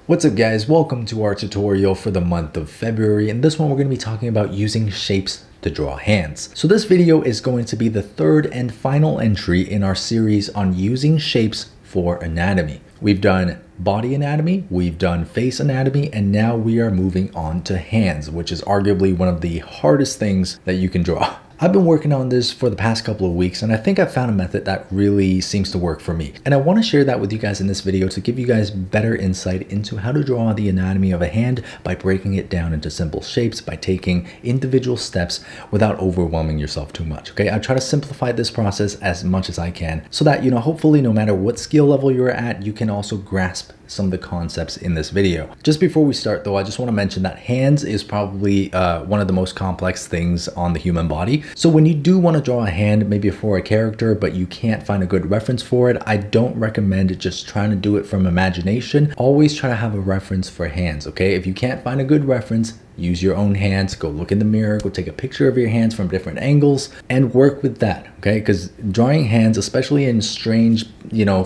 What's up guys, welcome to our tutorial for the month of February. In this one we're going to be talking about using shapes to draw hands. So this video is going to be the third and final entry in our series on using shapes for anatomy. We've done body anatomy, we've done face anatomy, and now we are moving on to hands, which is arguably one of the hardest things that you can draw. I've been working on this for the past couple of weeks, and I think I've found a method that really seems to work for me. And I want to share that with you guys in this video to give you guys better insight into how to draw the anatomy of a hand by breaking it down into simple shapes, by taking individual steps without overwhelming yourself too much. Okay, I try to simplify this process as much as I can so that, hopefully no matter what skill level you're at, you can also grasp some of the concepts in this video. Just before we start though, I just want to mention that hands is probably one of the most complex things on the human body. So when you do want to draw a hand, maybe for a character, but you can't find a good reference for it, I don't recommend just trying to do it from imagination. Always try to have a reference for hands, okay? If you can't find a good reference, use your own hands, go look in the mirror, go take a picture of your hands from different angles and work with that, okay? Because drawing hands, especially in strange,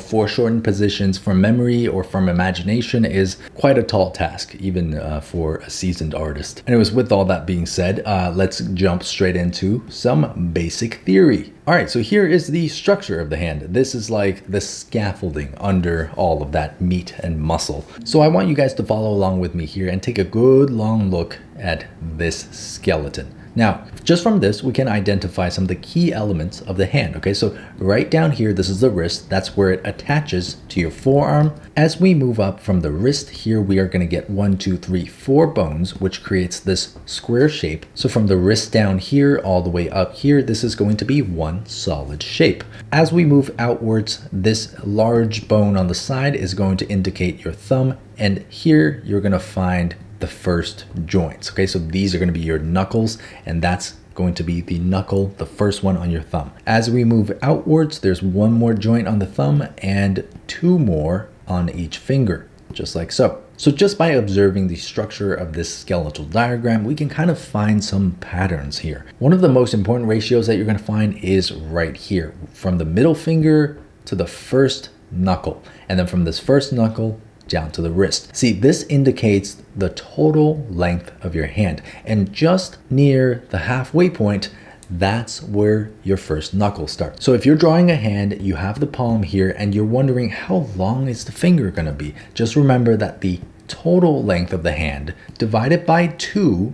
foreshortened positions from memory or from imagination is quite a tall task, even for a seasoned artist. Anyways, with all that being said, let's jump straight into some basic theory. All right, so here is the structure of the hand. This is like the scaffolding under all of that meat and muscle. So I want you guys to follow along with me here and take a good long look at this skeleton. Now, just from this, we can identify some of the key elements of the hand. Okay, so right down here, this is the wrist. That's where it attaches to your forearm. As we move up from the wrist here, we are going to get 1, 2, 3, 4 bones, which creates this square shape. So from the wrist down here, all the way up here, this is going to be one solid shape. As we move outwards, this large bone on the side is going to indicate your thumb. And here you're going to find the first joints. Okay, so these are going to be your knuckles, and that's going to be the knuckle, the first one on your thumb. As we move outwards, there's one more joint on the thumb and 2 more on each finger, just like so. So just by observing the structure of this skeletal diagram, we can kind of find some patterns here. One of the most important ratios that you're going to find is right here, from the middle finger to the first knuckle, and then from this first knuckle down to the wrist. See, this indicates the total length of your hand, and just near the halfway point, that's where your first knuckle starts. So if you're drawing a hand, you have the palm here and you're wondering how long is the finger going to be, just remember that the total length of the hand divided by 2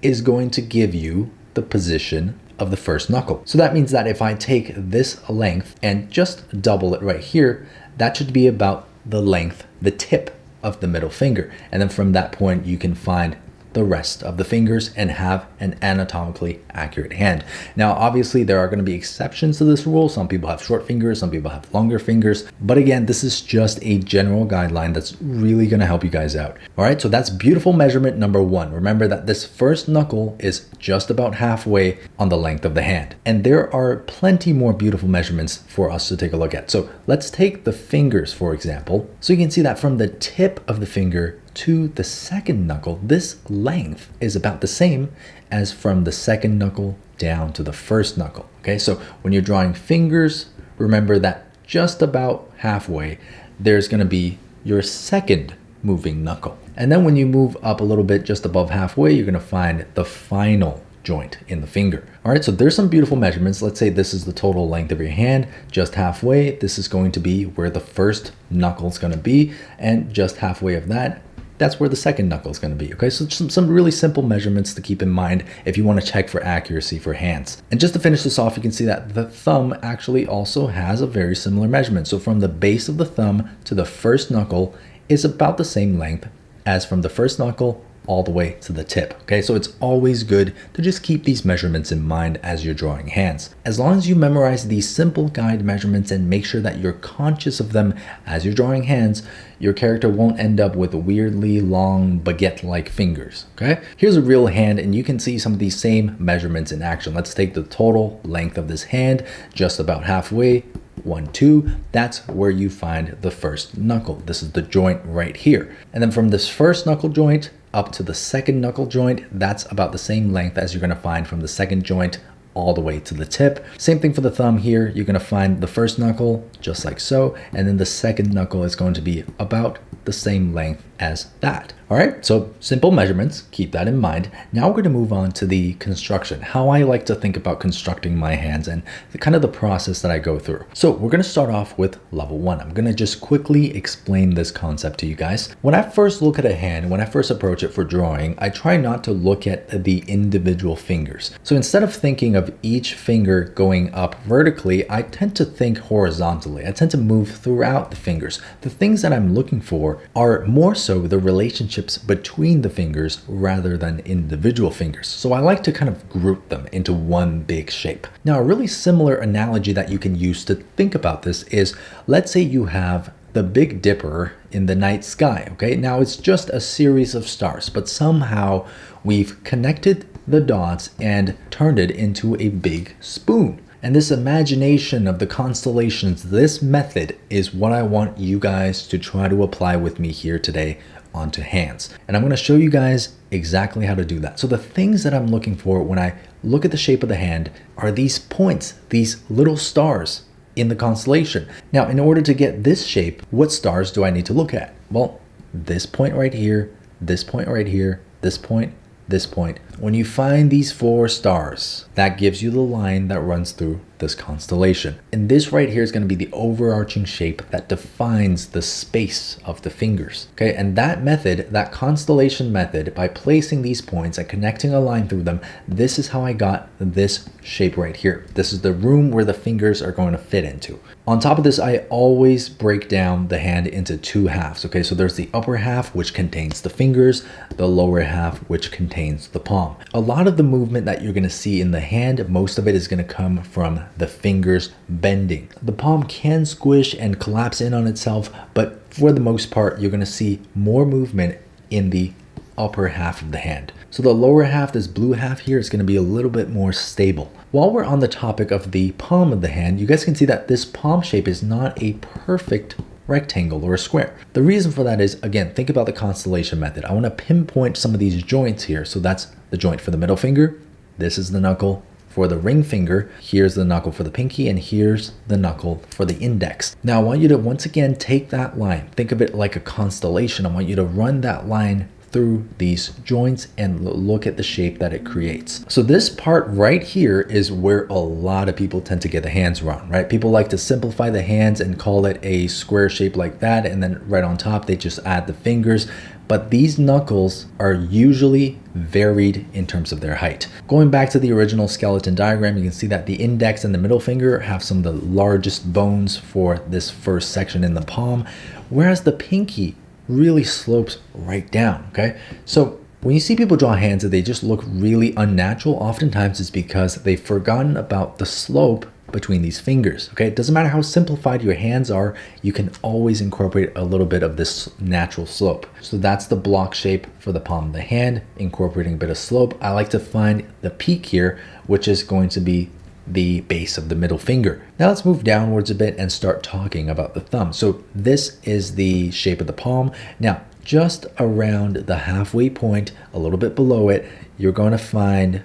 is going to give you the position of the first knuckle. So that means that if I take this length and just double it right here, that should be about the length, the tip of the middle finger. And then from that point, you can find the rest of the fingers and have an anatomically accurate hand. Now, obviously, there are going to be exceptions to this rule. Some people have short fingers, some people have longer fingers. But again, this is just a general guideline that's really going to help you guys out. All right, so that's beautiful measurement number 1. Remember that this first knuckle is just about halfway on the length of the hand. And there are plenty more beautiful measurements for us to take a look at. So let's take the fingers, for example. So you can see that from the tip of the finger to the second knuckle, this length is about the same as from the second knuckle down to the first knuckle. Okay, so when you're drawing fingers, remember that just about halfway, there's going to be your second moving knuckle. And then when you move up a little bit, just above halfway, you're going to find the final joint in the finger. All right, so there's some beautiful measurements. Let's say this is the total length of your hand, just halfway. This is going to be where the first knuckle is going to be, and just halfway of that, that's where the second knuckle is going to be. Okay, so some really simple measurements to keep in mind if you want to check for accuracy for hands. And just to finish this off, you can see that the thumb actually also has a very similar measurement. So from the base of the thumb to the first knuckle is about the same length as from the first knuckle all the way to the tip. Okay, so it's always good to just keep these measurements in mind as you're drawing hands. As long as you memorize these simple guide measurements and make sure that you're conscious of them as you're drawing hands, your character won't end up with weirdly long baguette-like fingers. Okay, here's a real hand and you can see some of these same measurements in action. Let's take the total length of this hand, just about halfway. 1, 2, that's where you find the first knuckle. This is the joint right here. And then from this first knuckle joint up to the second knuckle joint, that's about the same length as you're going to find from the second joint all the way to the tip. Same thing for the thumb here. You're going to find the first knuckle just like so, and then the second knuckle is going to be about the same length as that. All right, so simple measurements, keep that in mind. Now we're going to move on to the construction, how I like to think about constructing my hands and the process that I go through. So we're going to start off with level 1. I'm going to just quickly explain this concept to you guys. When I first look at a hand, when I first approach it for drawing, I try not to look at the individual fingers. So instead of thinking of each finger going up vertically, I tend to think horizontally. I tend to move throughout the fingers. The things that I'm looking for are more so the relationships between the fingers rather than individual fingers. So I like to kind of group them into one big shape. Now, a really similar analogy that you can use to think about this is, let's say you have the Big Dipper in the night sky, okay? Now it's just a series of stars, but somehow we've connected the dots and turned it into a big spoon. And this imagination of the constellations, this method is what I want you guys to try to apply with me here today onto hands. And I'm going to show you guys exactly how to do that. So the things that I'm looking for when I look at the shape of the hand are these points, these little stars in the constellation. Now, in order to get this shape, what stars do I need to look at? Well, this point right here, this point right here, this point, this point. When you find these 4 stars, that gives you the line that runs through this constellation. And this right here is going to be the overarching shape that defines the space of the fingers. Okay, and that method, that constellation method, by placing these points and connecting a line through them, this is how I got this shape right here. This is the room where the fingers are going to fit into. On top of this, I always break down the hand into 2 halves. Okay, so there's the upper half, which contains the fingers, the lower half, which contains the palm. A lot of the movement that you're going to see in the hand, most of it is going to come from the fingers bending. The palm can squish and collapse in on itself, but for the most part, you're going to see more movement in the upper half of the hand. So the lower half, this blue half here, is going to be a little bit more stable. While we're on the topic of the palm of the hand, you guys can see that this palm shape is not a perfect rectangle or a square. The reason for that is, again, think about the constellation method. I want to pinpoint some of these joints here. So that's the joint for the middle finger. This is the knuckle for the ring finger. Here's the knuckle for the pinky, and here's the knuckle for the index. Now I want you to once again take that line. Think of it like a constellation. I want you to run that line through these joints and look at the shape that it creates. So this part right here is where a lot of people tend to get the hands wrong, right? People like to simplify the hands and call it a square shape like that, and then right on top they just add the fingers. But these knuckles are usually varied in terms of their height. Going back to the original skeleton diagram, you can see that the index and the middle finger have some of the largest bones for this first section in the palm, whereas the pinky really slopes right down, okay? So when you see people draw hands that they just look really unnatural, oftentimes it's because they've forgotten about the slope between these fingers, okay? It doesn't matter how simplified your hands are, you can always incorporate a little bit of this natural slope. So that's the block shape for the palm of the hand, incorporating a bit of slope. I like to find the peak here, which is going to be the base of the middle finger. Now let's move downwards a bit and start talking about the thumb. So this is the shape of the palm. Now, just around the halfway point, a little bit below it, you're going to find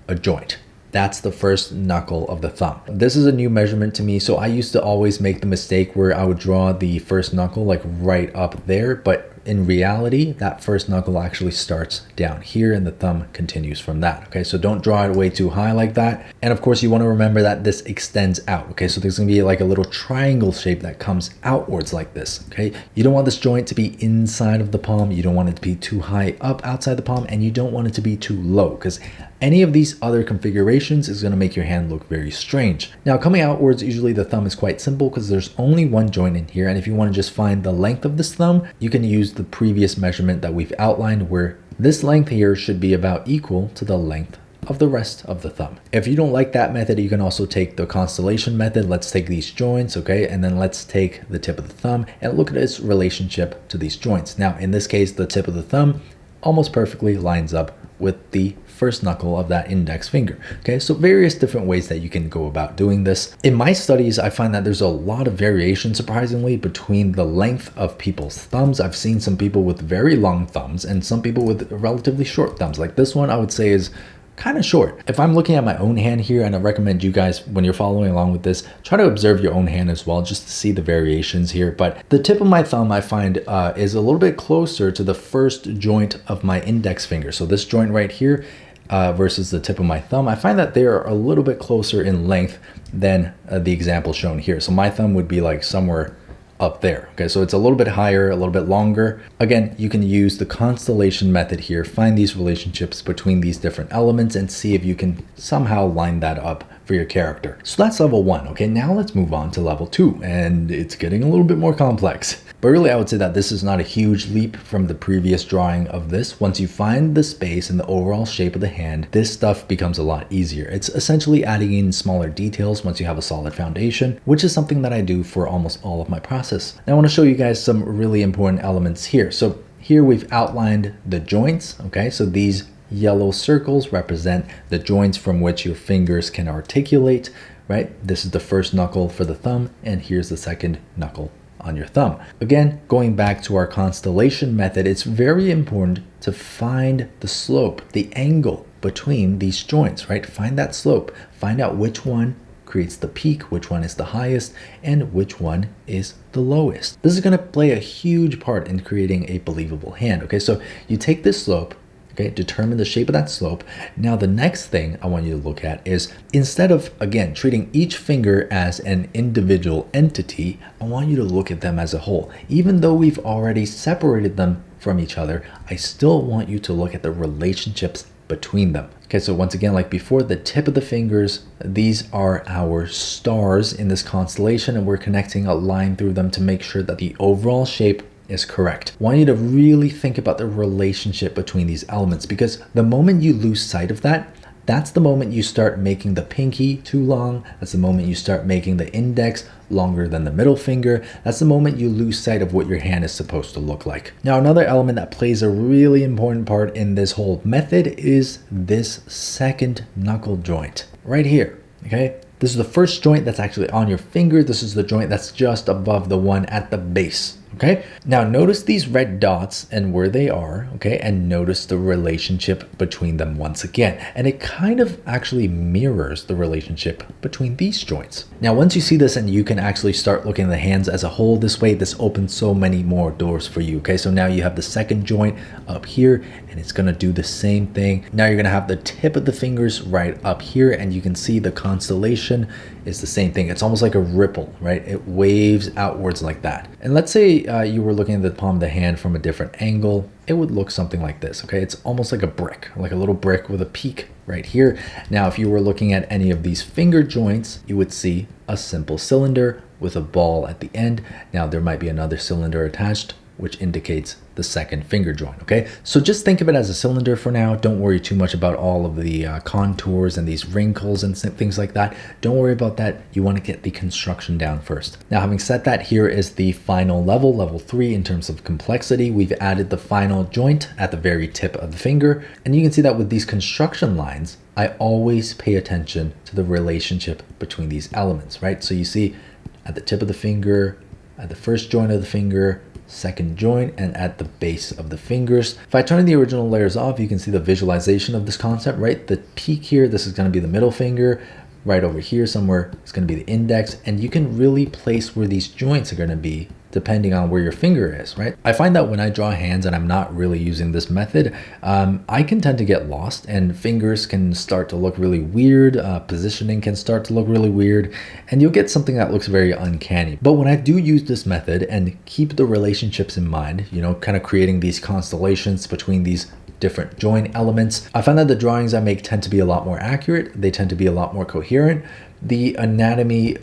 a joint. That's the first knuckle of the thumb. This is a new measurement to me, so I used to always make the mistake where I would draw the first knuckle like right up there, but in reality, that first knuckle actually starts down here and the thumb continues from that, okay? So don't draw it way too high like that. And of course, you want to remember that this extends out, okay? So there's going to be like a little triangle shape that comes outwards like this, okay? You don't want this joint to be inside of the palm. You don't want it to be too high up outside the palm, and you don't want it to be too low, because any of these other configurations is going to make your hand look very strange. Now, coming outwards, usually the thumb is quite simple because there's only one joint in here. And if you want to just find the length of this thumb, you can use the previous measurement that we've outlined, where this length here should be about equal to the length of the rest of the thumb. If you don't like that method, you can also take the constellation method. Let's take these joints, okay? And then let's take the tip of the thumb and look at its relationship to these joints. Now, in this case, the tip of the thumb almost perfectly lines up with the first knuckle of that index finger. Okay, so various different ways that you can go about doing this. In my studies, I find that there's a lot of variation, surprisingly, between the length of people's thumbs. I've seen some people with very long thumbs and some people with relatively short thumbs. Like this one, I would say is kind of short. If I'm looking at my own hand here, and I recommend you guys, when you're following along with this, try to observe your own hand as well, just to see the variations here. But the tip of my thumb, I find, is a little bit closer to the first joint of my index finger. So this joint right here versus the tip of my thumb, I find that they are a little bit closer in length than the example shown here. So my thumb would be like somewhere up there. Okay, so it's a little bit higher, a little bit longer. Again, you can use the constellation method here, find these relationships between these different elements and see if you can somehow line that up for your character. So that's level 1. Okay, now let's move on to level 2, and it's getting a little bit more complex. But really, I would say that this is not a huge leap from the previous drawing of this. Once you find the space and the overall shape of the hand, this stuff becomes a lot easier. It's essentially adding in smaller details once you have a solid foundation, which is something that I do for almost all of my process. Now I want to show you guys some really important elements here. So here we've outlined the joints. Okay, so these yellow circles represent the joints from which your fingers can articulate, right? This is the first knuckle for the thumb, and here's the second knuckle on your thumb. Again, going back to our constellation method, it's very important to find the slope, the angle between these joints, right? Find that slope, find out which one creates the peak, which one is the highest, and which one is the lowest. This is going to play a huge part in creating a believable hand. Okay, so you take this slope, okay, determine the shape of that slope. Now the next thing I want you to look at is, instead of, again, treating each finger as an individual entity, I want you to look at them as a whole. Even though we've already separated them from each other, I still want you to look at the relationships between them. Okay, so once again, like before, the tip of the fingers, these are our stars in this constellation, and we're connecting a line through them to make sure that the overall shape is correct. I want you to really think about the relationship between these elements, because the moment you lose sight of that, that's the moment you start making the pinky too long. That's the moment you start making the index longer than the middle finger. That's the moment you lose sight of what your hand is supposed to look like. Now, another element that plays a really important part in this whole method is this second knuckle joint right here. Okay, this is the first joint that's actually on your finger. This is the joint that's just above the one at the base. Okay, now notice these red dots and where they are, okay, and notice the relationship between them once again. And it kind of actually mirrors the relationship between these joints. Now, once you see this and you can actually start looking at the hands as a whole this way, this opens so many more doors for you. Okay, so now you have the second joint up here, and it's gonna do the same thing. Now you're gonna have the tip of the fingers right up here, and you can see the constellation is the same thing. It's almost like a ripple, right? It waves outwards like that. And let's say you were looking at the palm of the hand from a different angle, it would look something like this, okay? It's almost like a brick, like a little brick with a peak right here. Now, if you were looking at any of these finger joints, you would see a simple cylinder with a ball at the end. Now, there might be another cylinder attached, which indicates the second finger joint, okay? So just think of it as a cylinder for now. Don't worry too much about all of the contours and these wrinkles and things like that. Don't worry about that. You want to get the construction down first. Now, having said that, here is the final level, level 3 in terms of complexity. We've added the final joint at the very tip of the finger. And you can see that with these construction lines, I always pay attention to the relationship between these elements, right? So you see at the tip of the finger, at the first joint of the finger, second joint, and at the base of the fingers. If I turn the original layers off, you can see the visualization of this concept, right? The peak here, this is going to be the middle finger. Right over here somewhere, it's going to be the index, and you can really place where these joints are going to be depending on where your finger is, right? I find that when I draw hands and I'm not really using this method, I can tend to get lost, and fingers can start to look really weird. Positioning can start to look really weird, and you'll get something that looks very uncanny. But when I do use this method and keep the relationships in mind, you know, kind of creating these constellations between these different joint elements, I find that the drawings I make tend to be a lot more accurate. They tend to be a lot more coherent. The anatomy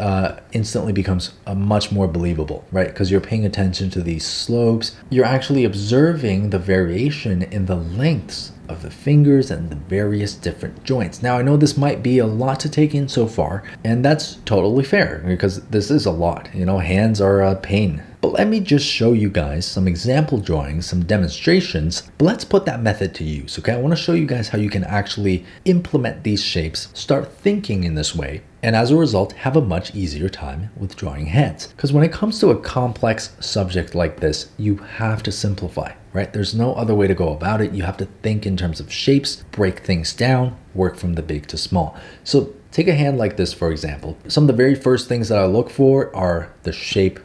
instantly becomes much more believable, right? Because you're paying attention to these slopes. You're actually observing the variation in the lengths of the fingers and the various different joints. Now, I know this might be a lot to take in so far, and that's totally fair because this is a lot. You know, hands are a pain. But let me just show you guys some example drawings, some demonstrations, but let's put that method to use, okay? I want to show you guys how you can actually implement these shapes, start thinking in this way, and as a result, have a much easier time with drawing hands. Because when it comes to a complex subject like this, you have to simplify. right? There's no other way to go about it. You have to think in terms of shapes, break things down, work from the big to small. So take a hand like this, for example. Some of the very first things that I look for are the shape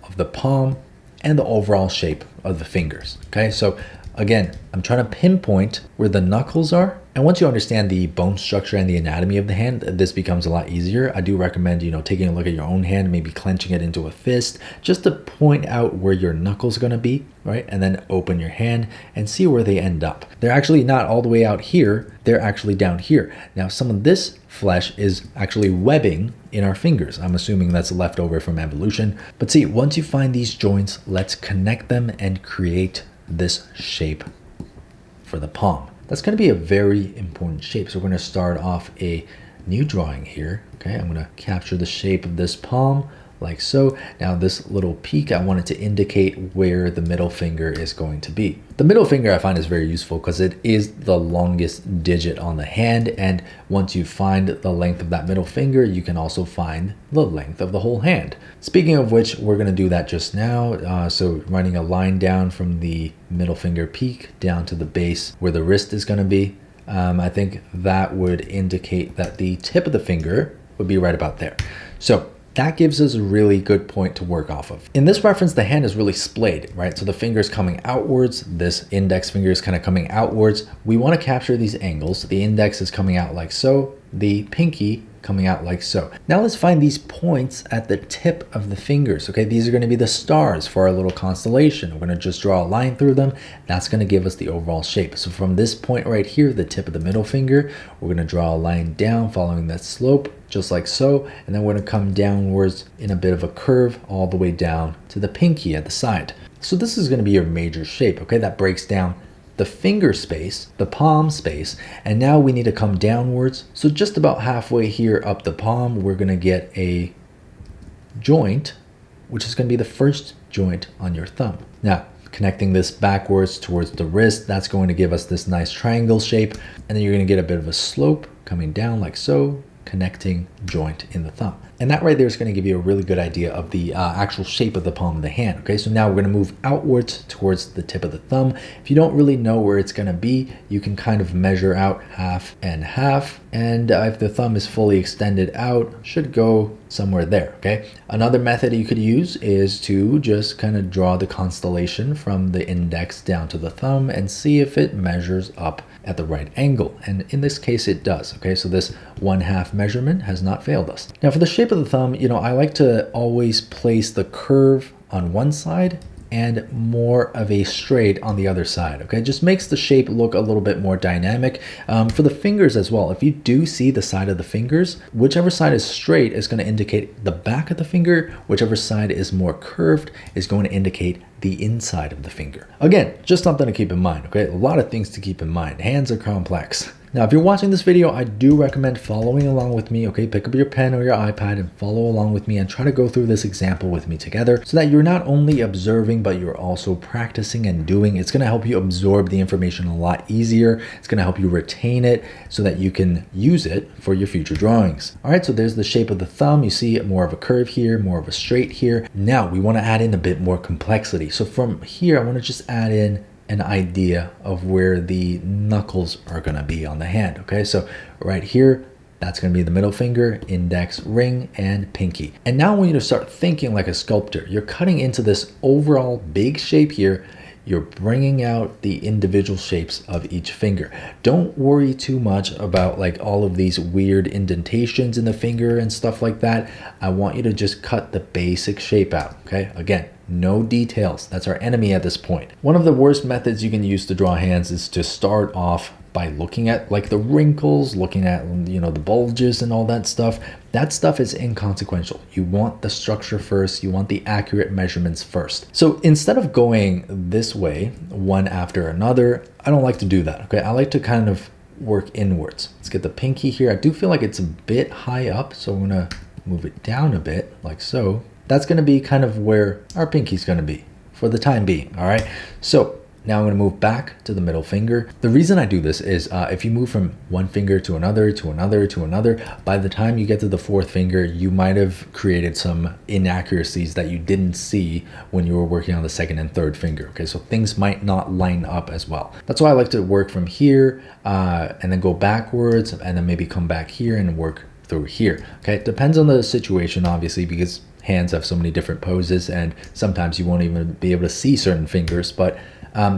of the palm and the overall shape of the fingers, okay? So again, I'm trying to pinpoint where the knuckles are. And once you understand the bone structure and the anatomy of the hand, this becomes a lot easier. I do recommend, taking a look at your own hand, maybe clenching it into a fist, just to point out where your knuckles are gonna be, right? And then open your hand and see where they end up. They're actually not all the way out here, they're actually down here. Now, some of this flesh is actually webbing in our fingers. I'm assuming that's left over from evolution. But see, once you find these joints, let's connect them and create this shape for the palm. That's going to be a very important shape. So we're going to start off a new drawing here. Okay, I'm going to capture the shape of this palm like so. Now this little peak, I want it to indicate where the middle finger is going to be. The middle finger I find is very useful because it is the longest digit on the hand, and once you find the length of that middle finger, you can also find the length of the whole hand. Speaking of which, we're going to do that just now. So running a line down from the middle finger peak down to the base where the wrist is going to be. I think that would indicate that the tip of the finger would be right about there. So that gives us a really good point to work off of. In this reference, the hand is really splayed, right? So the finger is coming outwards. This index finger is kind of coming outwards. We want to capture these angles. The index is coming out like so. The pinky coming out like so. Now let's find these points at the tip of the fingers, okay? These are going to be the stars for our little constellation. We're going to just draw a line through them. That's going to give us the overall shape. So from this point right here, the tip of the middle finger, we're going to draw a line down following that slope, just like so. And then we're going to come downwards in a bit of a curve all the way down to the pinky at the side. So this is going to be your major shape, okay? That breaks down the finger space, the palm space, and now we need to come downwards. So just about halfway here up the palm, we're gonna get a joint, which is gonna be the first joint on your thumb. Now, connecting this backwards towards the wrist, that's going to give us this nice triangle shape, and then you're gonna get a bit of a slope coming down like so, connecting joint in the thumb. And that right there is going to give you a really good idea of the actual shape of the palm of the hand. Okay, so now we're going to move outwards towards the tip of the thumb. If you don't really know where it's going to be, you can kind of measure out half and half. And if the thumb is fully extended out, should go somewhere there, okay? Another method you could use is to just kind of draw the constellation from the index down to the thumb and see if it measures up at the right angle. And in this case, it does, okay? So this 1/2 measurement has not failed us. Now for the shape of the thumb, I like to always place the curve on one side and more of a straight on the other side, okay? It just makes the shape look a little bit more dynamic. For the fingers as well, if you do see the side of the fingers, whichever side is straight is going to indicate the back of the finger, whichever side is more curved is going to indicate the inside of the finger. Again, just something to keep in mind, okay? A lot of things to keep in mind. Hands are complex. Now, if you're watching this video, I do recommend following along with me, okay? Pick up your pen or your iPad and follow along with me and try to go through this example with me together so that you're not only observing, but you're also practicing and doing. It's gonna help you absorb the information a lot easier. It's gonna help you retain it so that you can use it for your future drawings. All right, so there's the shape of the thumb. You see more of a curve here, more of a straight here. Now, we wanna add in a bit more complexity. So from here, I wanna just add in an idea of where the knuckles are going to be on the hand. Okay, so right here, that's going to be the middle finger, index, ring, and pinky. And now I want you to start thinking like a sculptor. You're cutting into this overall big shape here. You're bringing out the individual shapes of each finger. Don't worry too much about like all of these weird indentations in the finger and stuff like that. I want you to just cut the basic shape out, okay? Again, no details. That's our enemy at this point. One of the worst methods you can use to draw hands is to start off by looking at like the wrinkles, looking at, the bulges and all that stuff. That stuff is inconsequential. You want the structure first. You want the accurate measurements first. So instead of going this way, one after another, I don't like to do that, okay? I like to kind of work inwards. Let's get the pinky here. I do feel like it's a bit high up, so I'm gonna move it down a bit like so. That's gonna be kind of where our pinky's gonna be for the time being, all right? So Now I'm going to move back to the middle finger. The reason I do this is if you move from one finger to another, to another, to another, by the time you get to the fourth finger, you might have created some inaccuracies that you didn't see when you were working on the second and third finger. Okay, so things might not line up as well. That's why I like to work from here and then go backwards and then maybe come back here and work through here. Okay, it depends on the situation, obviously, because hands have so many different poses and sometimes you won't even be able to see certain fingers, but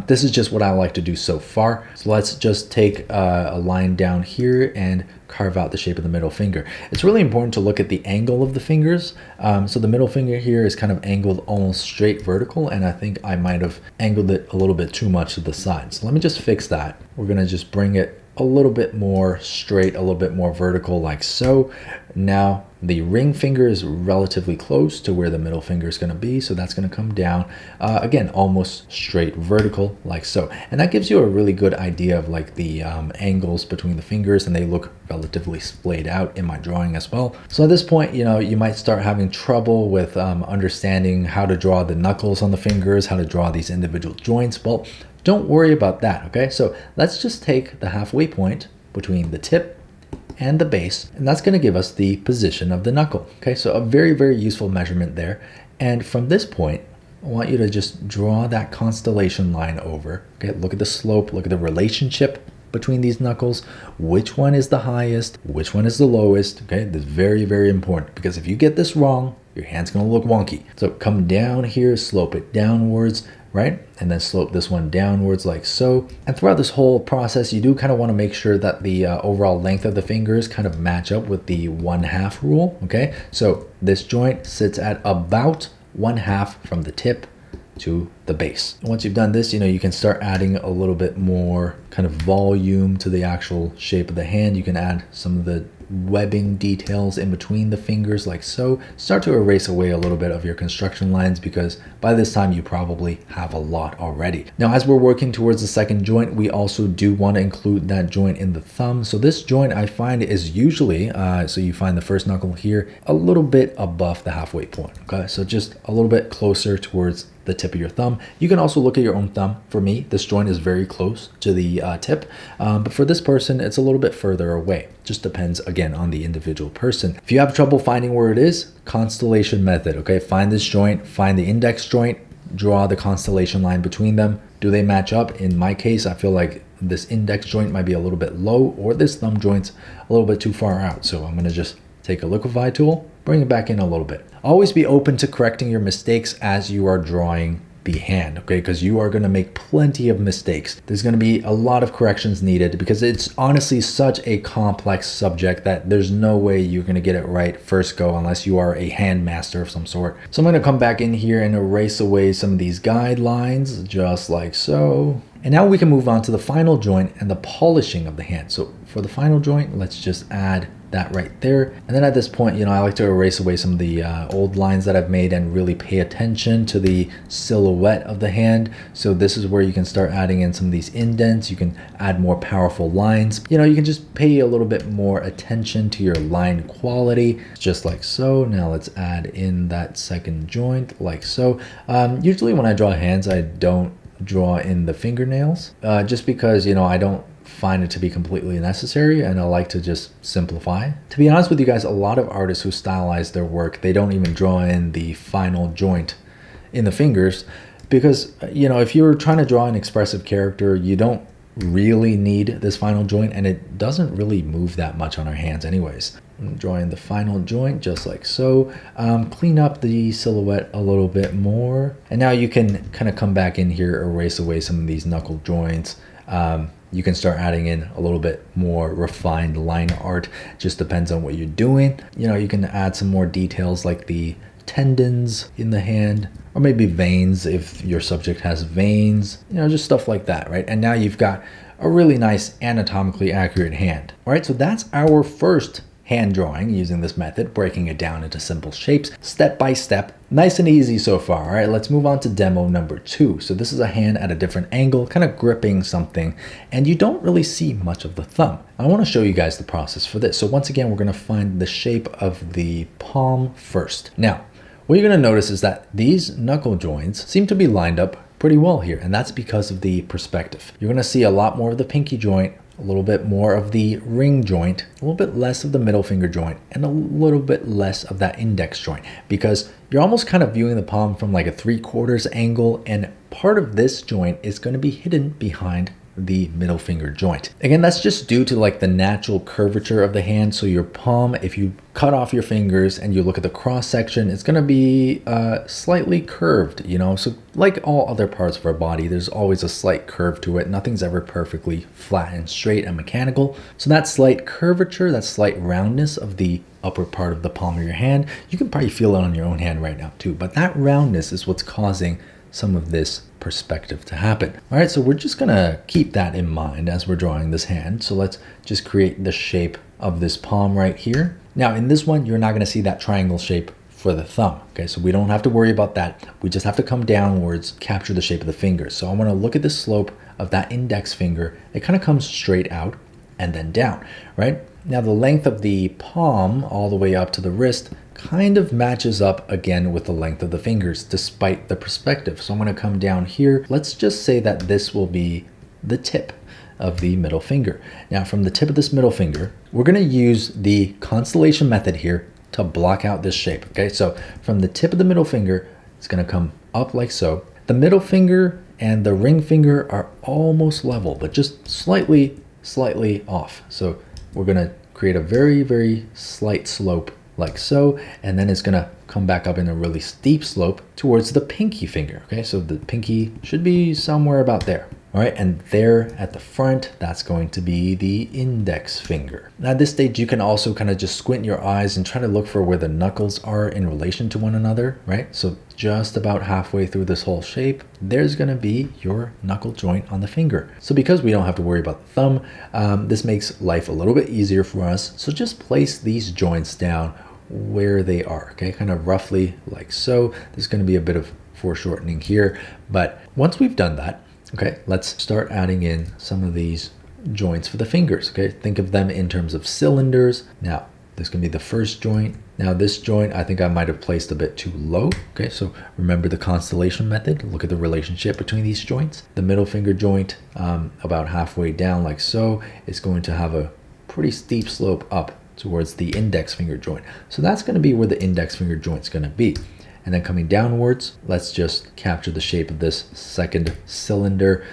this is just what I like to do so far. So let's just take a line down here and carve out the shape of the middle finger. It's really important to look at the angle of the fingers. So the middle finger here is kind of angled almost straight vertical, and I think I might have angled it a little bit too much to the side. So let me just fix that. We're gonna just bring it a little bit more straight, a little bit more vertical like so. Now the ring finger is relatively close to where the middle finger is going to be, so that's going to come down again almost straight vertical like so, and that gives you a really good idea of like the angles between the fingers, and they look relatively splayed out in my drawing as well. So at this point, you know, you might start having trouble with understanding how to draw the knuckles on the fingers, how to draw these individual joints. Well, don't worry about that. Okay, so let's just take the halfway point between the tip and the base, and that's going to give us the position of the knuckle. Okay, so a very, very useful measurement there. And from this point, I want you to just draw that constellation line over. Okay, look at the slope, look at the relationship between these knuckles, which one is the highest, which one is the lowest. Okay, this is very, very important, because if you get this wrong, your hand's going to look wonky. So come down here, slope it downwards, right? And then slope this one downwards like so. And throughout this whole process, you do kind of want to make sure that the overall length of the fingers kind of match up with the 1/2 rule. Okay, so this joint sits at about 1/2 from the tip to the base. Once you've done this, you know, you can start adding a little bit more kind of volume to the actual shape of the hand. You can add some of the webbing details in between the fingers like so. Start to erase away a little bit of your construction lines, because by this time you probably have a lot already. Now, as we're working towards the second joint, we also do want to include that joint in the thumb. So this joint I find is usually, so you find the first knuckle here a little bit above the halfway point. Okay, so just a little bit closer towards the tip of your thumb. You can also look at your own thumb. For me, this joint is very close to the tip, but for this person, it's a little bit further away. Just depends again on the individual person. If you have trouble finding where it is, constellation method. Okay, find this joint, find the index joint, draw the constellation line between them. Do they match up? In my case, I feel like this index joint might be a little bit low, or this thumb joint's a little bit too far out. So I'm gonna just take a liquify tool, bring it back in a little bit. Always be open to correcting your mistakes as you are drawing the hand, okay? Because you are going to make plenty of mistakes. There's going to be a lot of corrections needed, because it's honestly such a complex subject that there's no way you're going to get it right first go unless you are a hand master of some sort. So I'm going to come back in here and erase away some of these guidelines just like so. And now we can move on to the final joint and the polishing of the hand. So for the final joint, let's just add that right there. And then at this point, you know, I like to erase away some of the old lines that I've made and really pay attention to the silhouette of the hand. So this is where you can start adding in some of these indents. You can add more powerful lines. You know, you can just pay a little bit more attention to your line quality, just like so. Now let's add in that second joint like so. Usually when I draw hands, I don't draw in the fingernails just because, you know, I don't find it to be completely necessary, and I like to just simplify. To be honest with you guys, a lot of artists who stylize their work, they don't even draw in the final joint in the fingers, because, you know, if you're trying to draw an expressive character, you don't really need this final joint, and it doesn't really move that much on our hands anyways. I'm drawing the final joint just like so. Clean up the silhouette a little bit more, and now you can kind of come back in here, erase away some of these knuckle joints. You can start adding in a little bit more refined line art. Just depends on what you're doing. You know, you can add some more details like the tendons in the hand, or maybe veins if your subject has veins, you know, just stuff like that, right? And now you've got a really nice anatomically accurate hand. All right, so that's our first hand drawing using this method, breaking it down into simple shapes, step by step. Nice and easy so far. All right, let's move on to demo number 2. So this is a hand at a different angle, kind of gripping something, and you don't really see much of the thumb. I want to show you guys the process for this. So once again, we're going to find the shape of the palm first. Now, what you're going to notice is that these knuckle joints seem to be lined up pretty well here, and that's because of the perspective. You're going to see a lot more of the pinky joint, a little bit more of the ring joint, a little bit less of the middle finger joint, and a little bit less of that index joint, because you're almost kind of viewing the palm from like a 3/4 angle, and part of this joint is going to be hidden behind the middle finger joint. Again, that's just due to like the natural curvature of the hand. So your palm, if you cut off your fingers and you look at the cross section, it's going to be slightly curved, you know. So like all other parts of our body, there's always a slight curve to it. Nothing's ever perfectly flat and straight and mechanical. So that slight curvature, that slight roundness of the upper part of the palm of your hand, you can probably feel it on your own hand right now too. But that roundness is what's causing some of this perspective to happen. All right, so we're just gonna keep that in mind as we're drawing this hand. So let's just create the shape of this palm right here. Now in this one, you're not gonna see that triangle shape for the thumb. Okay, so we don't have to worry about that. We just have to come downwards, capture the shape of the finger. So I wanna look at the slope of that index finger. It kind of comes straight out and then down, right? Now the length of the palm all the way up to the wrist kind of matches up again with the length of the fingers despite the perspective. So I'm going to come down here. Let's just say that this will be the tip of the middle finger. Now from the tip of this middle finger, we're going to use the constellation method here to block out this shape. Okay, so from the tip of the middle finger, it's going to come up like so. The middle finger and the ring finger are almost level, but just slightly off. So we're going to create a very slight slope like so, and then it's gonna come back up in a really steep slope towards the pinky finger. Okay, so the pinky should be somewhere about there. All right, and there at the front, that's going to be the index finger. Now at this stage, you can also kind of just squint your eyes and try to look for where the knuckles are in relation to one another, right? So just about halfway through this whole shape, there's gonna be your knuckle joint on the finger. So because we don't have to worry about the thumb, this makes life a little bit easier for us. So just place these joints down where they are, okay, kind of roughly like so. There's going to be a bit of foreshortening here, but once we've done that, okay, let's start adding in some of these joints for the fingers. Okay, think of them in terms of cylinders. Now this can be the first joint. Now this joint I think I might have placed a bit too low. Okay, so remember the constellation method. Look at the relationship between these joints. The middle finger joint, about halfway down like so, is going to have a pretty steep slope up towards the index finger joint. So that's going to be where the index finger joint is going to be. And then coming downwards, let's just capture the shape of this second cylinder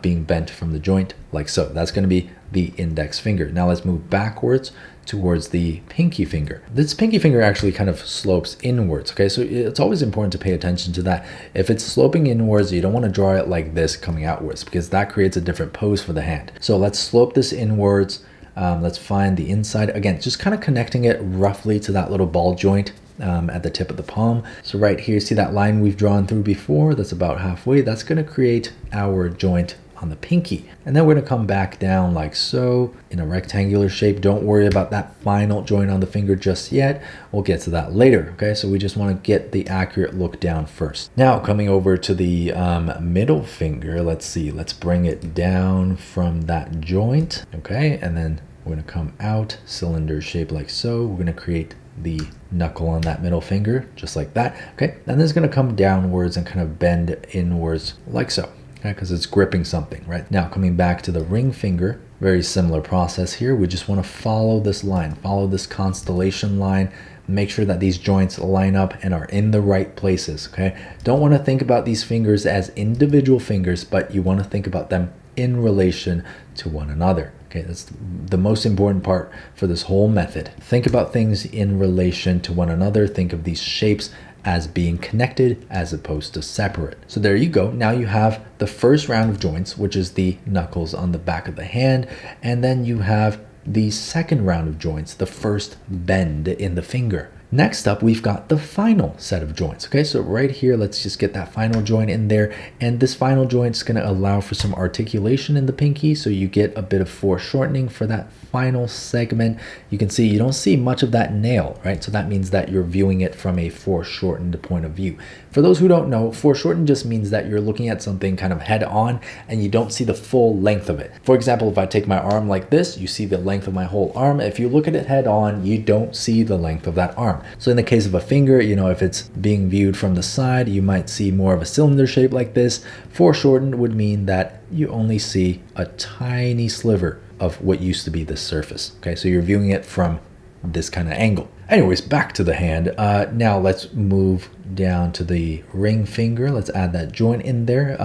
being bent from the joint like so. That's going to be the index finger. Now let's move backwards towards the pinky finger. This pinky finger actually kind of slopes inwards. Okay, so it's always important to pay attention to that. If it's sloping inwards, you don't want to draw it like this coming outwards, because that creates a different pose for the hand. So let's slope this inwards. Let's find the inside. Again, just kind of connecting it roughly to that little ball joint at the tip of the palm. So right here, see that line we've drawn through before? That's about halfway. That's going to create our joint on the pinky. And then we're going to come back down like so in a rectangular shape. Don't worry about that final joint on the finger just yet. We'll get to that later. Okay, so we just want to get the accurate look down first. Now coming over to the middle finger, let's see, let's bring it down from that joint. Okay, and then we're going to come out cylinder shape like so. We're going to create the knuckle on that middle finger just like that. Okay, and then it's going to come downwards and kind of bend inwards like so. Because it's gripping something. Right now, coming back to the ring finger, very similar process here. We just want to follow this line, follow this constellation line, make sure that these joints line up and are in the right places. Okay, don't want to think about these fingers as individual fingers, but you want to think about them in relation to one another. Okay, that's the most important part for this whole method. Think about things in relation to one another. Think of these shapes as being connected as opposed to separate. So there you go. Now you have the first round of joints, which is the knuckles on the back of the hand. And then you have the second round of joints, the first bend in the finger. Next up, we've got the final set of joints. Okay, so right here, let's just get that final joint in there. And this final joint is going to allow for some articulation in the pinky. So you get a bit of foreshortening for that final segment. You can see you don't see much of that nail, right? So that means that you're viewing it from a foreshortened point of view. For those who don't know, foreshortened just means that you're looking at something kind of head on and you don't see the full length of it. For example, if I take my arm like this, you see the length of my whole arm. If you look at it head on, you don't see the length of that arm. front. So in the case of a finger, you know, if it's being viewed from the side, you might see more of a cylinder shape like this. Foreshortened would mean that you only see a tiny sliver of what used to be the surface. Okay, so you're viewing it from this kind of angle. Anyways, back to the hand. Now let's move down to the ring finger. Let's add that joint in there.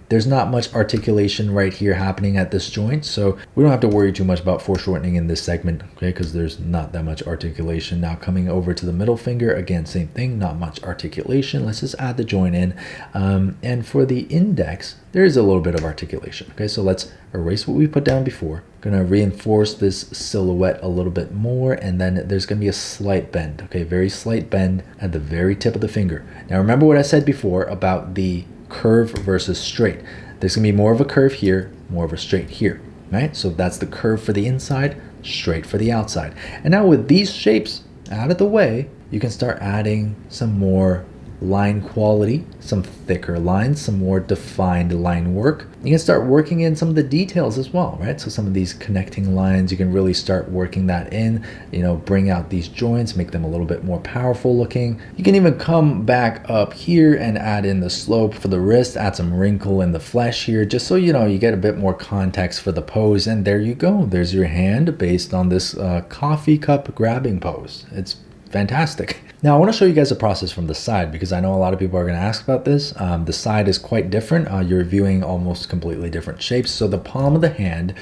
There's not much articulation right here happening at this joint, so we don't have to worry too much about foreshortening in this segment, okay, because there's not that much articulation. Now coming over to the middle finger, again, same thing, not much articulation. Let's just add the joint in. And for the index, there is a little bit of articulation. Okay, so let's erase what we put down before. Gonna reinforce this silhouette a little bit more, and then there's gonna be a slight bend, okay, very slight bend at the very tip of the finger. Now remember what I said before about the curve versus straight. There's gonna be more of a curve here, more of a straight here, right? So that's the curve for the inside, straight for the outside. And now with these shapes out of the way, you can start adding some more line quality, some thicker lines, some more defined line work. You can start working in some of the details as well, right? So some of these connecting lines, you can really start working that in, you know, bring out these joints, make them a little bit more powerful looking. You can even come back up here and add in the slope for the wrist, add some wrinkle in the flesh here, just so, you know, you get a bit more context for the pose. And there you go. There's your hand based on this coffee cup grabbing pose. It's fantastic. Now I want to show you guys a process from the side, because I know a lot of people are going to ask about this. The side is quite different. You're viewing almost completely different shapes. So the palm of the hand,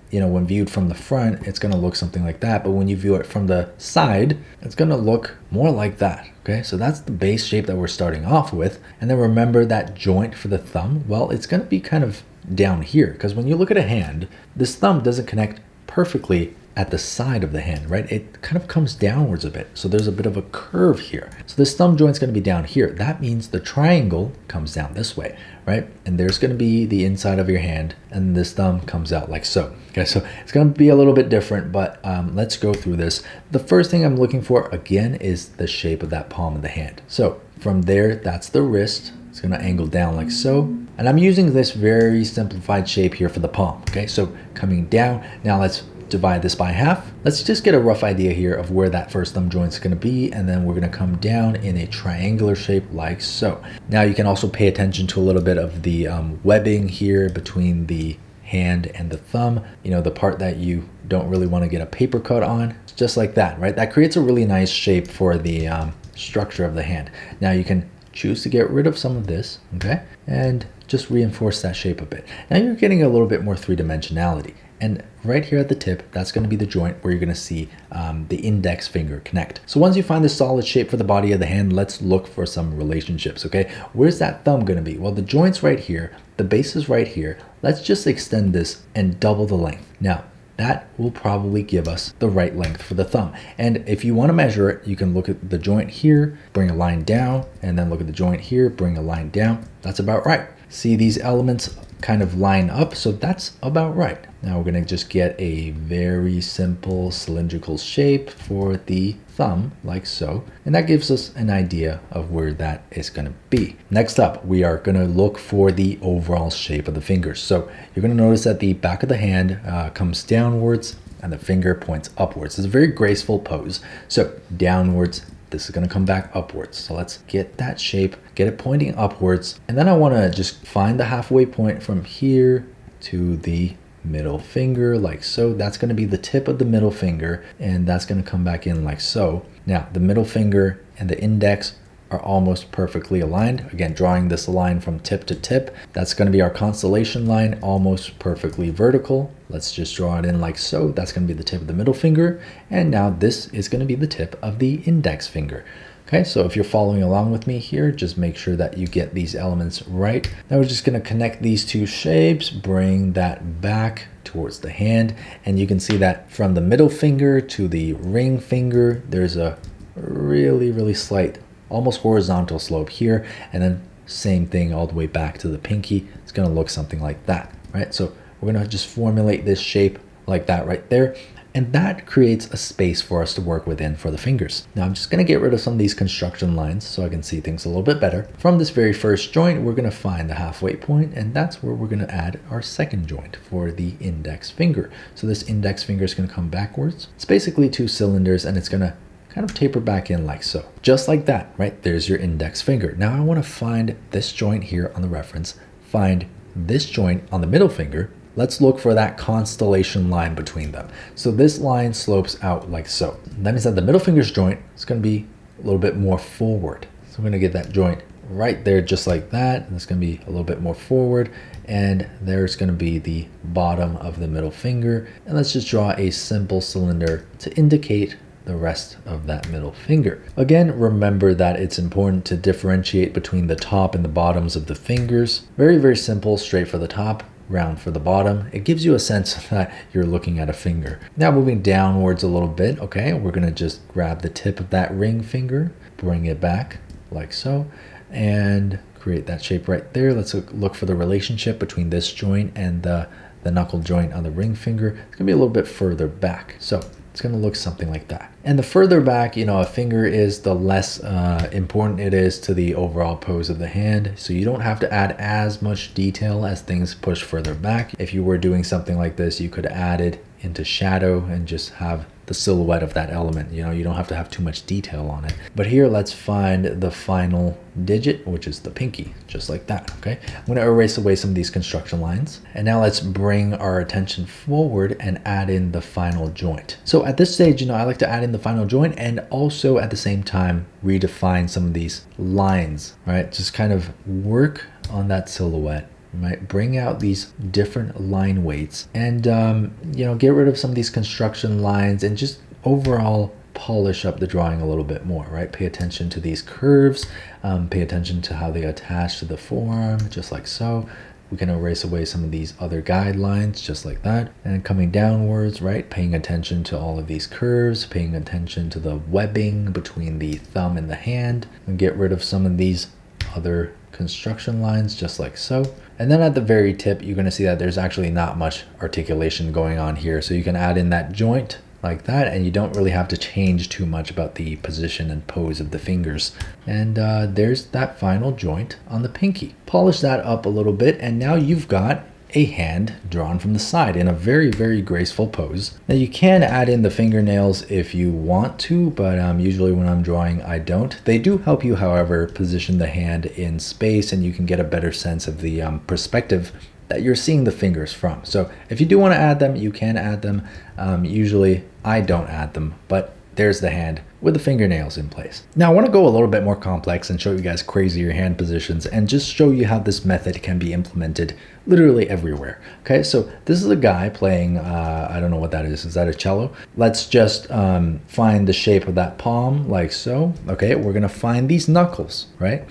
you know, when viewed from the front, it's going to look something like that. But when you view it from the side, it's going to look more like that. Okay, so that's the base shape that we're starting off with. And then remember that joint for the thumb. Well, it's going to be kind of down here, because when you look at a hand, this thumb doesn't connect perfectly at the side of the hand, right? It kind of comes downwards a bit. So there's a bit of a curve here. So this thumb joint's going to be down here. That means the triangle comes down this way, right? And there's going to be the inside of your hand, and this thumb comes out like so. Okay, so it's going to be a little bit different, but let's go through this. The first thing I'm looking for, again, is the shape of that palm of the hand. So from there, that's the wrist. It's going to angle down like so. And I'm using this very simplified shape here for the palm. Okay, so coming down. Now let's divide this by half. Let's just get a rough idea here of where that first thumb joint is going to be, and then we're going to come down in a triangular shape like so. Now you can also pay attention to a little bit of the webbing here between the hand and the thumb, you know, the part that you don't really want to get a paper cut on, just like that, right? That creates a really nice shape for the structure of the hand. Now you can choose to get rid of some of this, okay, and just reinforce that shape a bit. Now you're getting a little bit more three-dimensionality. And right here at the tip, that's going to be the joint where you're going to see the index finger connect. So once you find the solid shape for the body of the hand, let's look for some relationships, okay? Where's that thumb going to be? Well, the joint's right here. The base is right here. Let's just extend this and double the length. Now, that will probably give us the right length for the thumb. And if you want to measure it, you can look at the joint here, bring a line down, and then look at the joint here, bring a line down. That's about right. See these elements kind of line up, so that's about right. Now we're going to just get a very simple cylindrical shape for the thumb like so, and that gives us an idea of where that is going to be. Next up, we are going to look for the overall shape of the fingers. So you're going to notice that the back of the hand comes downwards and the finger points upwards. It's a very graceful pose. So downwards, this is going to come back upwards. So let's get that shape, get it pointing upwards. And then I want to just find the halfway point from here to the middle finger like so. That's going to be the tip of the middle finger, and that's going to come back in like so. Now the middle finger and the index are almost perfectly aligned. Again, drawing this line from tip to tip, that's going to be our constellation line, almost perfectly vertical. Let's just draw it in like so. That's going to be the tip of the middle finger, and now this is going to be the tip of the index finger. Okay, so if you're following along with me here, just make sure that you get these elements right. Now we're just going to connect these two shapes, bring that back towards the hand, and you can see that from the middle finger to the ring finger, there's a really slight, almost horizontal slope here, and then same thing all the way back to the pinky. It's going to look something like that, right? So we're going to just formulate this shape like that right there. And that creates a space for us to work within for the fingers. Now I'm just going to get rid of some of these construction lines so I can see things a little bit better. From this very first joint, we're going to find the halfway point, and that's where we're going to add our second joint for the index finger. So this index finger is going to come backwards. It's basically two cylinders, and it's going to kind of taper back in like so. Just like that, right? There's your index finger. Now I want to find this joint here on the reference, find this joint on the middle finger. Let's look for that constellation line between them. So this line slopes out like so. That means that the middle finger's joint is going to be a little bit more forward. So I'm going to get that joint right there just like that. And it's going to be a little bit more forward. And there's going to be the bottom of the middle finger. And let's just draw a simple cylinder to indicate the rest of that middle finger. Again, remember that it's important to differentiate between the top and the bottoms of the fingers. Very, very simple, straight for the top, round for the bottom. It gives you a sense that you're looking at a finger. Now moving downwards a little bit, okay, we're gonna just grab the tip of that ring finger, bring it back like so, and create that shape right there. Let's look for the relationship between this joint and the knuckle joint on the ring finger. It's gonna be a little bit further back. So it's going to look something like that. And the further back, you know, a finger is, the less important it is to the overall pose of the hand. So you don't have to add as much detail as things push further back. If you were doing something like this, you could add it into shadow and just have the silhouette of that element. You know, you don't have to have too much detail on it. But here, let's find the final digit, which is the pinky, just like that, okay? I'm gonna erase away some of these construction lines. And now let's bring our attention forward and add in the final joint. So at this stage, you know, I like to add in the final joint and also at the same time, redefine some of these lines, right? Just kind of work on that silhouette. Right, bring out these different line weights and you know, get rid of some of these construction lines and just overall polish up the drawing a little bit more, right? Pay attention to these curves, pay attention to how they attach to the forearm, just like so. We can erase away some of these other guidelines just like that. And coming downwards, right? Paying attention to all of these curves, paying attention to the webbing between the thumb and the hand, and get rid of some of these other construction lines just like so. And then at the very tip, you're going to see that there's actually not much articulation going on here. So you can add in that joint like that, and you don't really have to change too much about the position and pose of the fingers. And there's that final joint on the pinky. Polish that up a little bit, and now you've got a hand drawn from the side in a very, very graceful pose. Now you can add in the fingernails if you want to, but usually when I'm drawing, I don't. They do help you, however, position the hand in space, and you can get a better sense of the perspective that you're seeing the fingers from. So if you do want to add them, you can add them. Usually I don't add them, but there's the hand with the fingernails in place. Now I want to go a little bit more complex and show you guys crazier hand positions and just show you how this method can be implemented literally everywhere. Okay, so this is a guy playing, I don't know what that is. Is that a cello? Let's just find the shape of that palm like so. Okay, we're gonna find these knuckles, right?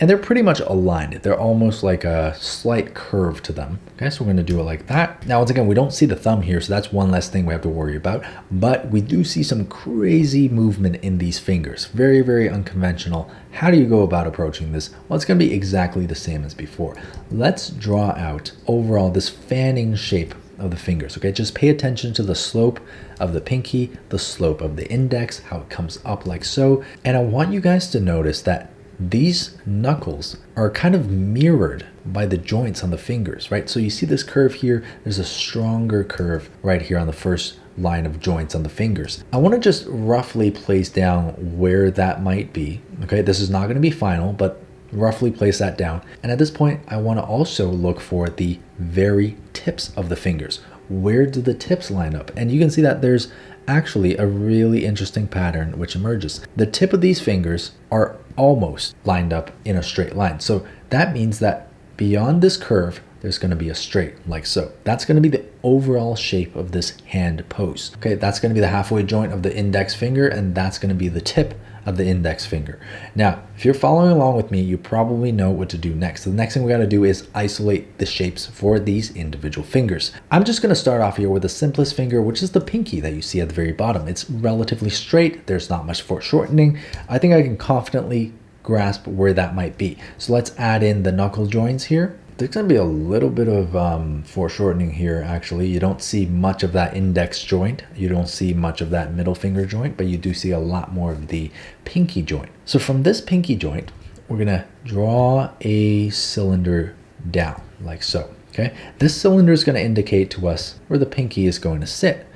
And they're pretty much aligned. They're almost like a slight curve to them. Okay, so we're gonna do it like that. Now, once again, we don't see the thumb here, so that's one less thing we have to worry about. But we do see some crazy movement in these fingers. Very, very unconventional. How do you go about approaching this? Well, it's gonna be exactly the same as before. Let's draw out overall this fanning shape of the fingers, okay? Just pay attention to the slope of the pinky, the slope of the index, how it comes up like so. And I want you guys to notice that these knuckles are kind of mirrored by the joints on the fingers, right? So you see this curve here, there's a stronger curve right here on the first line of joints on the fingers. I want to just roughly place down where that might be, okay? This is not going to be final, but roughly place that down. And at this point, I want to also look for the very tips of the fingers. Where do the tips line up? And you can see that there's actually a really interesting pattern which emerges. The tip of these fingers are almost lined up in a straight line. So that means that beyond this curve, there's going to be a straight like so. That's going to be the overall shape of this hand pose. Okay, that's going to be the halfway joint of the index finger, and that's going to be the tip of the index finger. Now, if you're following along with me, you probably know what to do next. So the next thing we got to do is isolate the shapes for these individual fingers. I'm just going to start off here with the simplest finger, which is the pinky that you see at the very bottom. It's relatively straight. There's not much foreshortening. I think I can confidently grasp where that might be. So let's add in the knuckle joints here. There's going to be a little bit of foreshortening here, actually. You don't see much of that index joint. You don't see much of that middle finger joint, but you do see a lot more of the pinky joint. So from this pinky joint, we're going to draw a cylinder down like so, okay? This cylinder is going to indicate to us where the pinky is going to sit.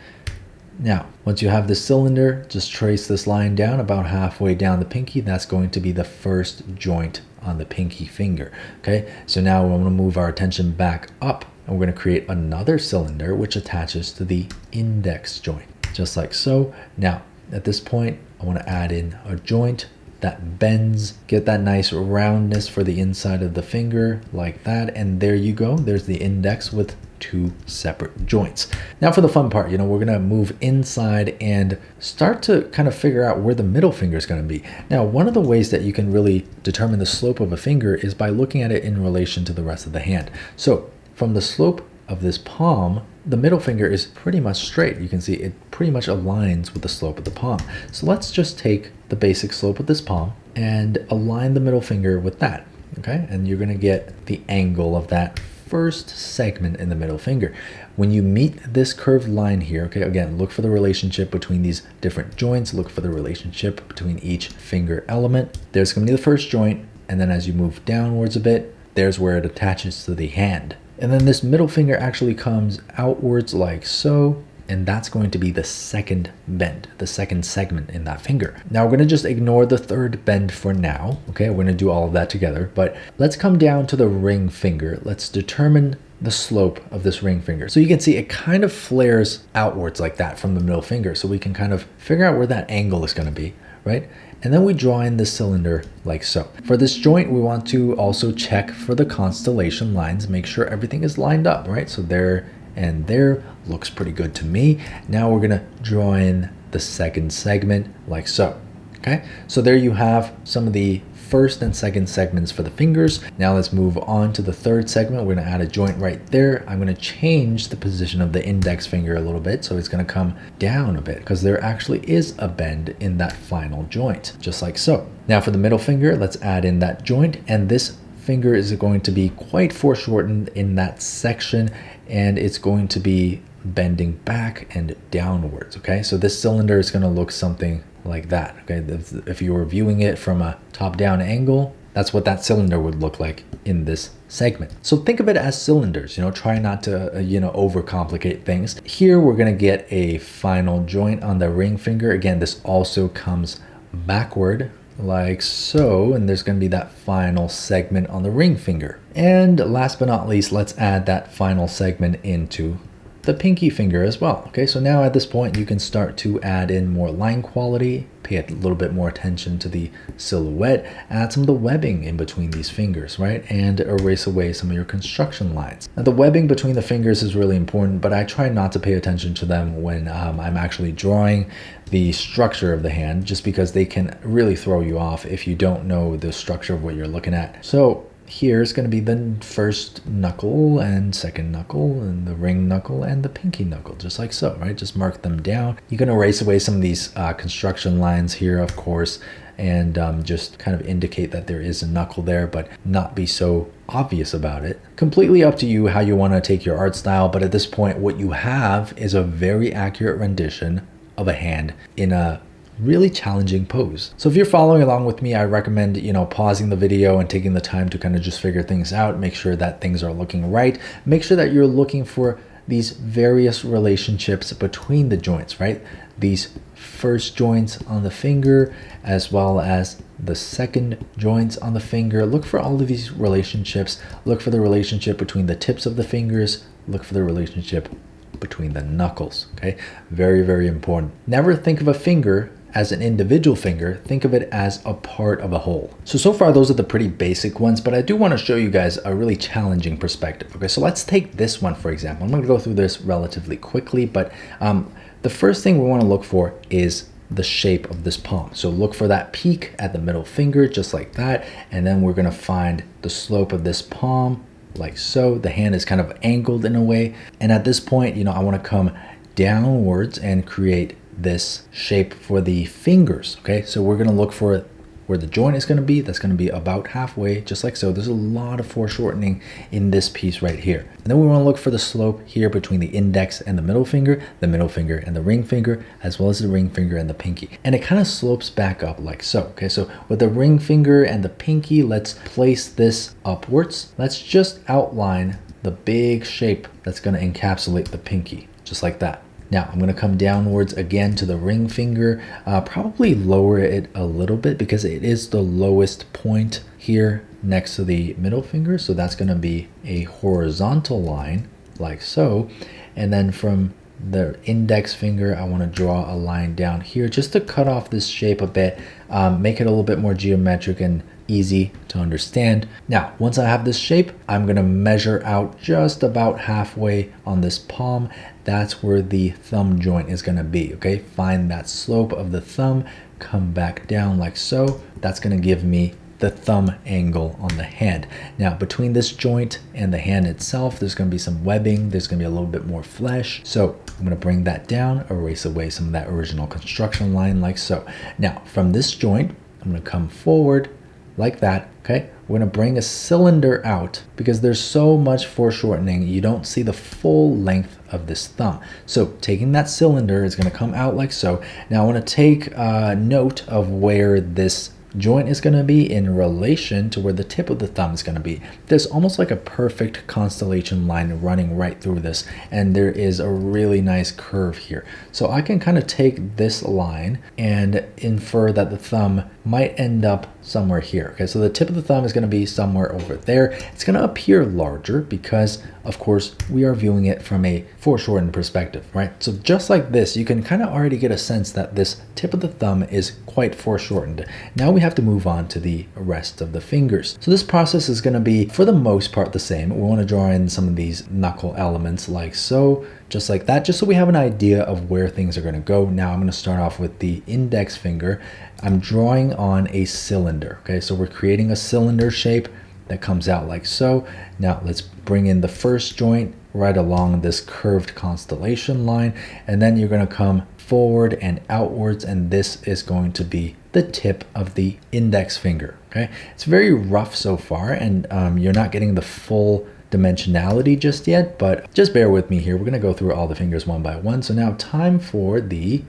Now, once you have this cylinder, just trace this line down about halfway down the pinky. That's going to be the first joint on the pinky finger. Okay, so now we're going to move our attention back up and we're going to create another cylinder which attaches to the index joint, just like so. Now, at this point, I want to add in a joint that bends, get that nice roundness for the inside of the finger like that. And there you go. There's the index with two separate joints. Now for the fun part, we're going to move inside and start to kind of figure out where the middle finger is going to be. Now, one of the ways that you can really determine the slope of a finger is by looking at it in relation to the rest of the hand. So from the slope of this palm, the middle finger is pretty much straight. You can see it pretty much aligns with the slope of the palm. So let's just take the basic slope of this palm and align the middle finger with that. Okay, and you're going to get the angle of that first segment in the middle finger. When you meet this curved line here, okay, again, look for the relationship between these different joints, look for the relationship between each finger element. There's going to be the first joint, and then as you move downwards a bit, there's where it attaches to the hand. And then this middle finger actually comes outwards like so, and that's going to be the second bend, the second segment in that finger. Now we're going to just ignore the third bend for now. Okay, we're going to do all of that together, but let's come down to the ring finger. Let's determine the slope of this ring finger. So you can see it kind of flares outwards like that from the middle finger. So we can kind of figure out where that angle is going to be, right? And then we draw in the cylinder like so. For this joint, we want to also check for the constellation lines, make sure everything is lined up, right? So there and there looks pretty good to me. Now we're gonna draw in the second segment like so. Okay, so there you have some of the first and second segments for the fingers. Now let's move on to the third segment. We're gonna add a joint right there. I'm gonna change the position of the index finger a little bit, so it's gonna come down a bit because there actually is a bend in that final joint, just like so. Now for the middle finger, let's add in that joint, and this finger is going to be quite foreshortened in that section, and it's going to be bending back and downwards. Okay, so this cylinder is going to look something like that. Okay, if you were viewing it from a top-down angle, that's what that cylinder would look like in this segment. So think of it as cylinders, try not to overcomplicate things. Here we're going to get a final joint on the ring finger. Again, this also comes backward like so, and there's going to be that final segment on the ring finger. And last but not least, let's add that final segment into the pinky finger as well. Okay, so now at this point you can start to add in more line quality, pay a little bit more attention to the silhouette, add some of the webbing in between these fingers, right? And erase away some of your construction lines. Now the webbing between the fingers is really important, but I try not to pay attention to them when I'm actually drawing the structure of the hand, just because they can really throw you off if you don't know the structure of what you're looking at. So here's going to be the first knuckle and second knuckle and the ring knuckle and the pinky knuckle, just like so, right? Just mark them down. You can erase away some of these construction lines here, of course, and just kind of indicate that there is a knuckle there, but not be so obvious about it. Completely up to you how you want to take your art style, but at this point, what you have is a very accurate rendition of a hand in a really challenging pose. So if you're following along with me, I recommend, pausing the video and taking the time to kind of just figure things out, make sure that things are looking right, make sure that you're looking for these various relationships between the joints, right? These first joints on the finger, as well as the second joints on the finger. Look for all of these relationships. Look for the relationship between the tips of the fingers. Look for the relationship between the knuckles, okay? Very, very important. Never think of a finger as an individual finger, think of it as a part of a whole. So far, those are the pretty basic ones, but I do want to show you guys a really challenging perspective. Okay, so let's take this one, for example. I'm going to go through this relatively quickly, but the first thing we want to look for is the shape of this palm. So look for that peak at the middle finger, just like that, and then we're going to find the slope of this palm, like so. The hand is kind of angled in a way, and at this point, I want to come downwards and create this shape for the fingers. Okay, so we're going to look for where the joint is going to be. That's going to be about halfway, just like so. There's a lot of foreshortening in this piece right here. And then we want to look for the slope here between the index and the middle finger and the ring finger, as well as the ring finger and the pinky. And it kind of slopes back up like so. Okay, so with the ring finger and the pinky, let's place this upwards. Let's just outline the big shape that's going to encapsulate the pinky, just like that. Now I'm going to come downwards again to the ring finger, probably lower it a little bit because it is the lowest point here next to the middle finger. So that's going to be a horizontal line like so. And then from the index finger, I want to draw a line down here just to cut off this shape a bit, make it a little bit more geometric and easy to understand. Now, once I have this shape, I'm going to measure out just about halfway on this palm. That's where the thumb joint is going to be, okay? Find that slope of the thumb, come back down like so. That's going to give me the thumb angle on the hand. Now, between this joint and the hand itself, there's going to be some webbing. There's going to be a little bit more flesh. So I'm going to bring that down, erase away some of that original construction line like so. Now, from this joint, I'm going to come forward like that, okay? We're going to bring a cylinder out because there's so much foreshortening. You don't see the full length of this thumb. So taking that cylinder is going to come out like so. Now I want to take note of where this joint is going to be in relation to where the tip of the thumb is going to be. There's almost like a perfect constellation line running right through this, and there is a really nice curve here. So I can kind of take this line and infer that the thumb might end up somewhere here. Okay, so the tip of the thumb is going to be somewhere over there. It's going to appear larger because, of course, we are viewing it from a foreshortened perspective, right? So just like this, you can kind of already get a sense that this tip of the thumb is quite foreshortened. Now we have to move on to the rest of the fingers. So this process is going to be, for the most part, the same. We want to draw in some of these knuckle elements like so, just like that, just so we have an idea of where things are going to go. Now I'm going to start off with the index finger. I'm drawing on a cylinder, okay? So we're creating a cylinder shape that comes out like so. Now let's bring in the first joint right along this curved constellation line, and then you're going to come forward and outwards, and this is going to be the tip of the index finger, okay? It's very rough so far, and you're not getting the full dimensionality just yet, but just bear with me here. We're going to go through all the fingers one by one. So now time for the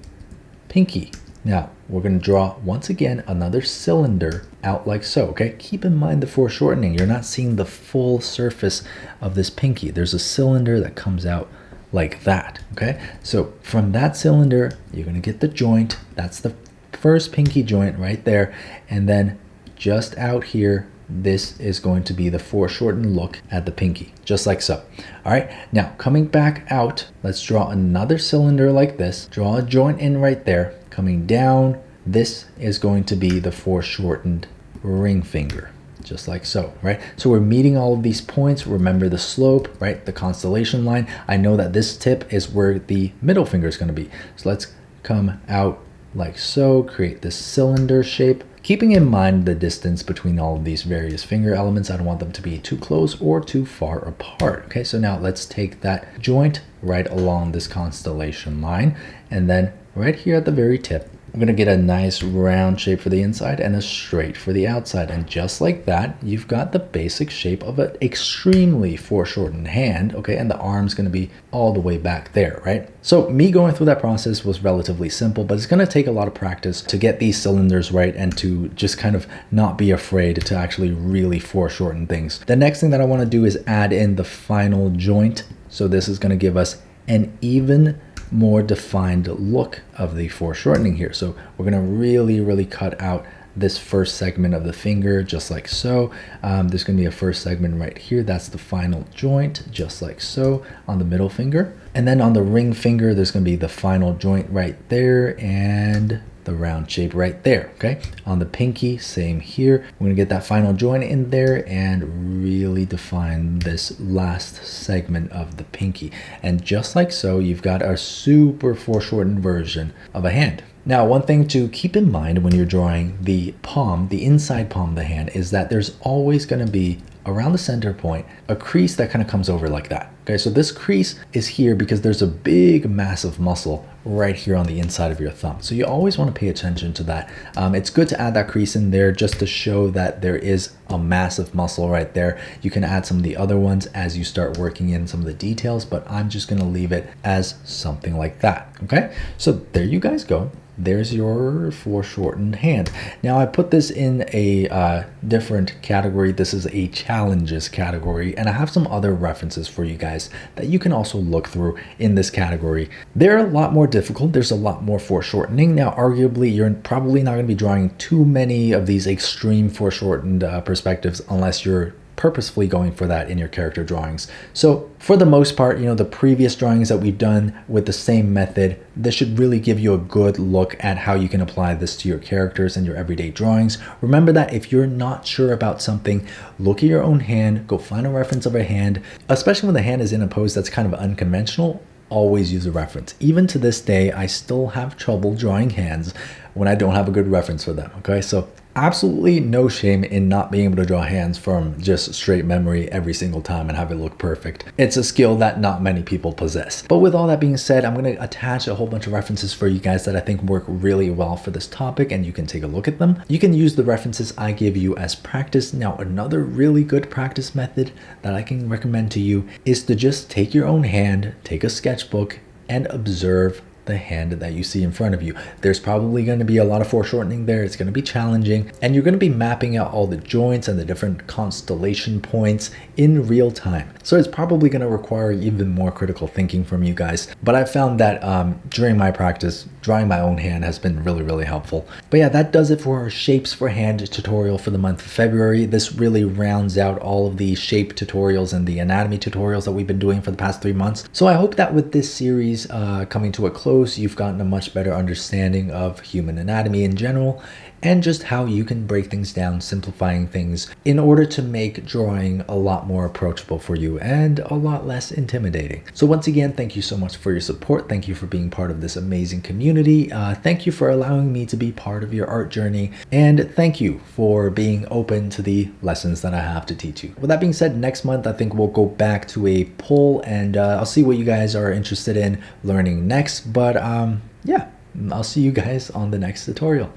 pinky. Now we're going to draw once again another cylinder out like so, okay? Keep in mind the foreshortening. You're not seeing the full surface of this pinky. There's a cylinder that comes out like that, okay? So from that cylinder, you're going to get the joint. That's the first pinky joint right there. And then just out here, this is going to be the foreshortened look at the pinky, just like so. All right, now coming back out, let's draw another cylinder like this. Draw a joint in right there. Coming down, this is going to be the foreshortened ring finger, just like so, right? So we're meeting all of these points. Remember the slope, right? The constellation line. I know that this tip is where the middle finger is going to be. So let's come out like so, create this cylinder shape. Keeping in mind the distance between all of these various finger elements, I don't want them to be too close or too far apart. Okay, so now let's take that joint right along this constellation line, and then right here at the very tip, we're going to get a nice round shape for the inside and a straight for the outside. And just like that, you've got the basic shape of an extremely foreshortened hand, okay? And the arm's going to be all the way back there, right? So me going through that process was relatively simple, but it's going to take a lot of practice to get these cylinders right and to just kind of not be afraid to actually really foreshorten things. The next thing that I want to do is add in the final joint. So this is going to give us an even more defined look of the foreshortening here. So we're going to really cut out this first segment of the finger, just like so. There's going to be a first segment right here. That's the final joint, just like so, on the middle finger. And then on the ring finger, there's going to be the final joint right there and the round shape right there, okay? On the pinky, same here. We're going to get that final joint in there and really define this last segment of the pinky. And just like so, you've got a super foreshortened version of a hand. Now, one thing to keep in mind when you're drawing the palm, the inside palm of the hand, is that there's always going to be around the center point a crease that kind of comes over like that. Okay, so this crease is here because there's a big massive muscle right here on the inside of your thumb. So you always want to pay attention to that. It's good to add that crease in there just to show that there is a massive muscle right there. You can add some of the other ones as you start working in some of the details, but I'm just going to leave it as something like that. Okay, so there you guys go. there's your foreshortened hand. Now I put this in a different category. This is a challenges category, and I have some other references for you guys that you can also look through in this category. They're a lot more difficult. There's a lot more foreshortening. Now arguably you're probably not going to be drawing too many of these extreme foreshortened perspectives unless you're purposefully going for that in your character drawings. So for the most part, the previous drawings that we've done with the same method, this should really give you a good look at how you can apply this to your characters and your everyday drawings. Remember that if you're not sure about something, look at your own hand, go find a reference of a hand, especially when the hand is in a pose that's kind of unconventional. Always use a reference. Even to this day, I still have trouble drawing hands when I don't have a good reference for them. Okay, so absolutely no shame in not being able to draw hands from just straight memory every single time and have it look perfect. It's a skill that not many people possess. But with all that being said, I'm going to attach a whole bunch of references for you guys that I think work really well for this topic, and you can take a look at them. You can use the references I give you as practice. Now, another really good practice method that I can recommend to you is to just take your own hand, take a sketchbook, and observe the hand that you see in front of you. There's probably going to be a lot of foreshortening there. It's going to be challenging, and you're going to be mapping out all the joints and the different constellation points in real time. So it's probably going to require even more critical thinking from you guys. But I found that during my practice, drawing my own hand has been really, really helpful. But yeah, that does it for our shapes for hand tutorial for the month of February. This really rounds out all of the shape tutorials and the anatomy tutorials that we've been doing for the past 3 months. So I hope that with this series coming to a close, you've gotten a much better understanding of human anatomy in general, and just how you can break things down, simplifying things in order to make drawing a lot more approachable for you and a lot less intimidating. So once again, thank you so much for your support. Thank you for being part of this amazing community. Thank you for allowing me to be part of your art journey, and thank you for being open to the lessons that I have to teach you. With that being said, next month I think we'll go back to a poll, and I'll see what you guys are interested in learning next. But yeah, I'll see you guys on the next tutorial.